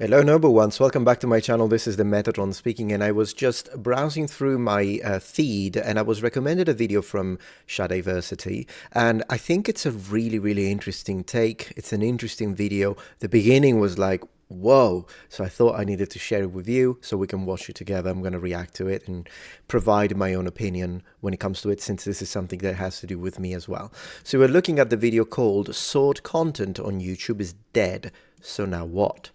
Hello noble ones, welcome back to my channel. This is the Metatron speaking, and I was just browsing through my feed and I was recommended a video from Shadiversity, and I think it's a really interesting take. It's an interesting video. The beginning was like, whoa, so I thought I needed to share it with you so we can watch it together. I'm going to react to it and provide my own opinion when it comes to it, since this is something that has to do with me as well. So we're looking at the video called Sword Content on YouTube is Dead, So Now What?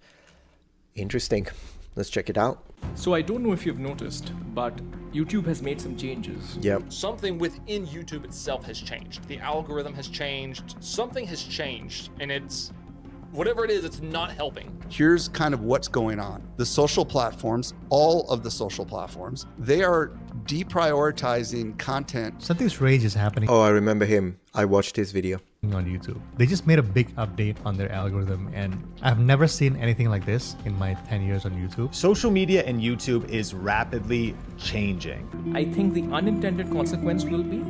Interesting. Let's check it out. So I don't know if you've noticed, but YouTube has made some changes. Yep. Something within YouTube itself has changed. The algorithm has changed. Something has changed, and it's whatever it is, it's not helping. Here's kind of what's going on. The social platforms, all of the social platforms, they are deprioritizing content. Something strange is happening Oh, I remember him. I watched his video. on YouTube. They just made a big update on their algorithm, and I've never seen anything like this in my 10 years on YouTube. Social media and YouTube is rapidly changing. I think the unintended consequence will be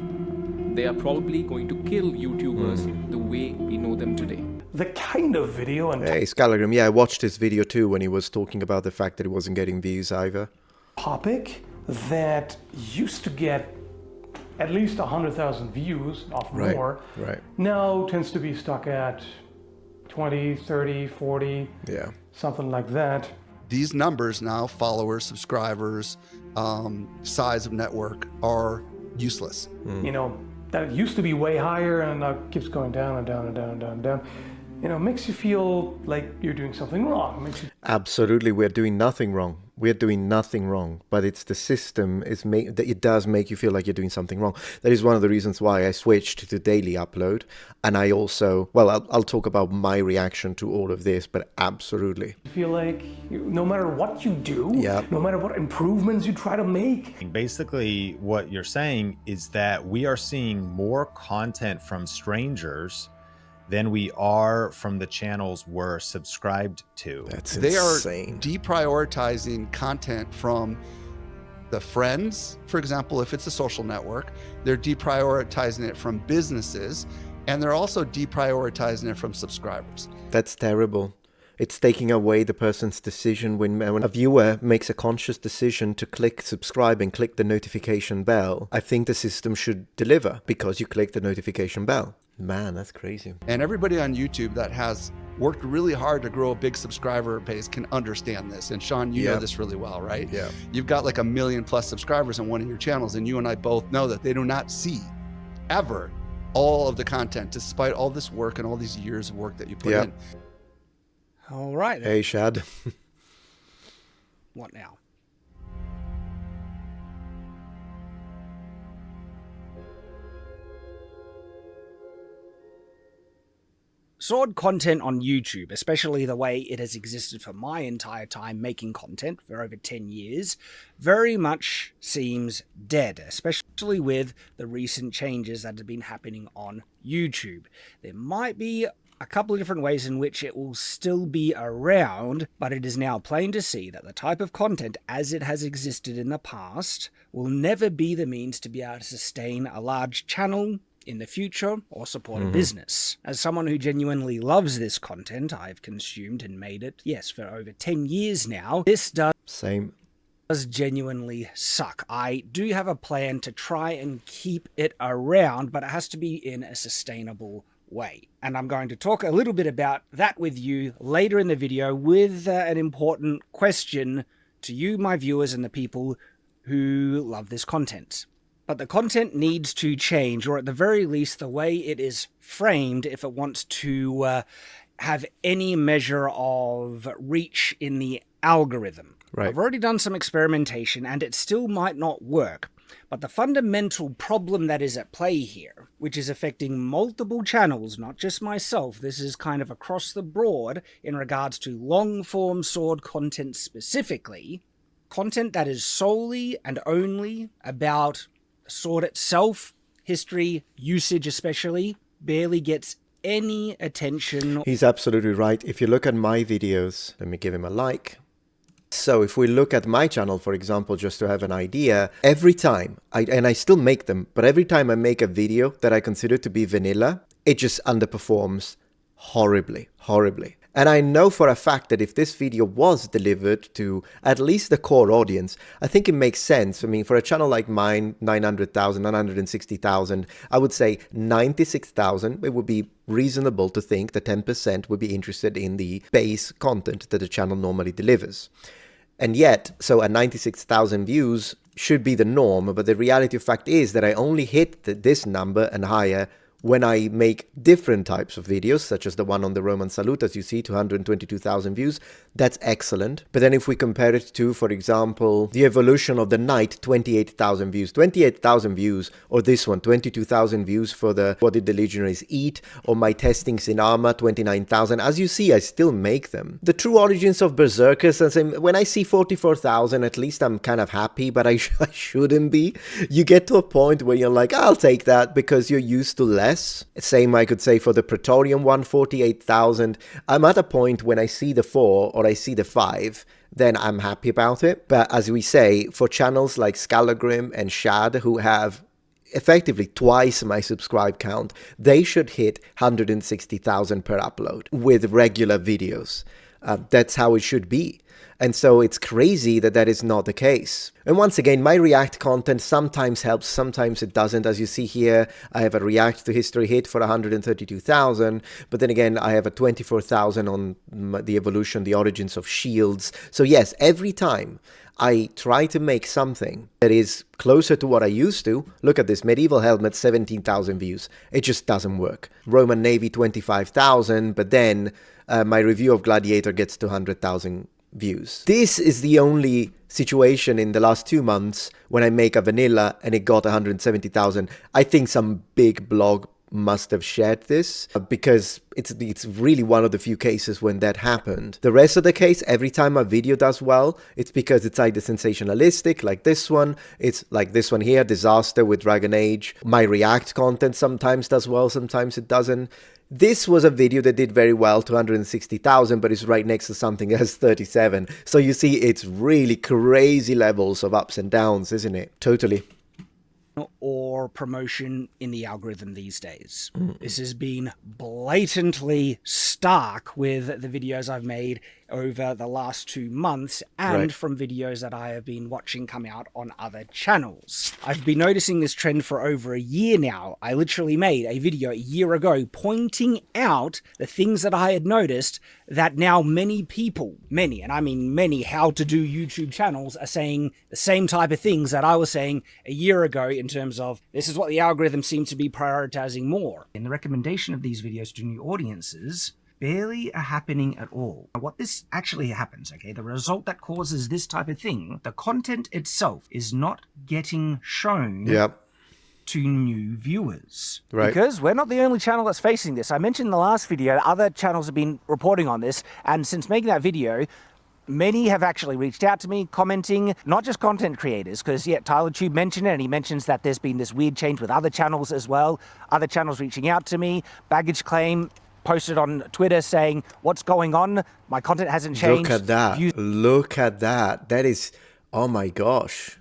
they are probably going to kill YouTubers the way we know them today. The kind of video and Hey, Scalagram. Yeah, I watched his video too when he was talking about the fact that he wasn't getting views either. topic that used to get at least 100,000 views, often Right, more, right. now tends to be stuck at 20, 30, 40, Yeah. something like that. These numbers now, followers, subscribers, size of network, are useless. You know, that used to be way higher and now keeps going down and down and down and down and down. You know, makes you feel like you're doing something wrong. Makes you Absolutely, we're doing nothing wrong. We're doing nothing wrong, but it's the system that it does make you feel like you're doing something wrong. That is one of the reasons why I switched to daily upload. And I also, well, I'll talk about my reaction to all of this, but absolutely. feel like no matter what you do, Yeah. no matter what improvements you try to make, Basically, what you're saying is that we are seeing more content from strangers than we are from the channels we're subscribed to. That's They are insane. deprioritizing content from the friends, for example, if it's a social network, they're deprioritizing it from businesses, and they're also deprioritizing it from subscribers. That's terrible. It's taking away the person's decision when a viewer makes a conscious decision to click subscribe and click the notification bell. I think the system should deliver because you click the notification bell. Man, that's crazy. And everybody on YouTube that has worked really hard to grow a big subscriber base can understand this. And Sean, you know Yeah. this really well, right? Yeah. You've got like 1 million+ subscribers on one of your channels, and you and I both know that they do not see ever all of the content, despite all this work and all these years of work that you put Yeah. in. All right. Hey, Shad. What now? Sword content on YouTube, especially the way it has existed for my entire time making content for over 10 years, very much seems dead, especially with the recent changes that have been happening on YouTube. There might be a couple of different ways in which it will still be around, but it is now plain to see that the type of content as it has existed in the past will never be the means to be able to sustain a large channel in the future or support a business. As someone who genuinely loves this content, I've consumed and made it, yes, for over 10 years now, this Same. does genuinely suck. I do have a plan to try and keep it around, but it has to be in a sustainable way. And I'm going to talk a little bit about that with you later in the video with an important question to you, my viewers, and the people who love this content. But the content needs to change, or at the very least, the way it is framed if it wants to have any measure of reach in the algorithm. Right. I've already done some experimentation, and it still might not work. But the fundamental problem that is at play here, which is affecting multiple channels, not just myself, this is kind of across the board in regards to long-form sword content specifically, content that is solely and only about the sword itself, history, usage especially, barely gets any attention. He's absolutely right. If you look at my videos, let me give him a like. So if we look at my channel, for example, just to have an idea, every time, and I still make them, but every time I make a video that I consider to be vanilla, it just underperforms horribly. And I know for a fact that if this video was delivered to at least the core audience, I think it makes sense. I mean, for a channel like mine, 900,000, 960,000, I would say 96,000, it would be reasonable to think that 10% would be interested in the base content that the channel normally delivers. And yet, so at 96,000 views should be the norm, but the reality of fact is that I only hit this number and higher when I make different types of videos, such as the one on the Roman Salute, as you see, 222,000 views. That's excellent. But then if we compare it to, for example, the evolution of the Knight, 28,000 views. 28,000 views, or this one, 22,000 views for the What Did the Legionaries Eat, or my testings in armor, 29,000. As you see, I still make them. The True Origins of Berserkers, when I see 44,000, at least I'm kind of happy, but I shouldn't be. You get to a point where you're like, I'll take that because you're used to less. Same I could say for the Praetorian one, 48,000. I'm at a point when I see the 4 or I see the 5, then I'm happy about it. But as we say, for channels like Scalagrim and Shad, who have effectively twice my subscribe count, they should hit 160,000 per upload with regular videos. That's how it should be. And so it's crazy that that is not the case. And once again, my React content sometimes helps, sometimes it doesn't. As you see here, I have a React to History hit for 132,000, but then again, I have a 24,000 on the evolution, the origins of shields. So yes, every time I try to make something that is closer to what I used to, look at this, Medieval Helmet, 17,000 views. It just doesn't work. Roman Navy, 25,000, but then my review of Gladiator gets to 100,000 views. This is the only situation in the last 2 months when I make a vanilla and it got 170,000. I think some big blog must have shared this because it's really one of the few cases when that happened. The rest of the case, every time a video does well, it's because it's either sensationalistic, like this one, it's like this one here, Disaster with Dragon Age. My React content sometimes does well, sometimes it doesn't. This was a video that did very well, 260,000, but it's right next to something that has 37. So you see, it's really crazy levels of ups and downs, isn't it? Totally. Or promotion in the algorithm these days. This has been blatantly stark with the videos I've made over the last 2 months and from videos that I have been watching come out on other channels. I've been noticing this trend for over a year now. I literally made a video a year ago pointing out the things that I had noticed that now many people, many, and I mean many how-to-do YouTube channels are saying the same type of things that I was saying a year ago in terms of this is what the algorithm seems to be prioritizing more. In the recommendation of these videos to new audiences, barely are happening at all. What this actually happens, okay, the result that causes this type of thing, the content itself is not getting shown to new viewers. Because we're not the only channel that's facing this. I mentioned in the last video, other channels have been reporting on this, and since making that video, many have actually reached out to me, commenting, not just content creators, because, yeah, Tyler Tube mentioned it, and he mentions that there's been this weird change with other channels as well. Other channels reaching out to me. Baggage Claim posted on Twitter saying, what's going on? My content hasn't changed. Look at that. Look at that. That is, oh my gosh.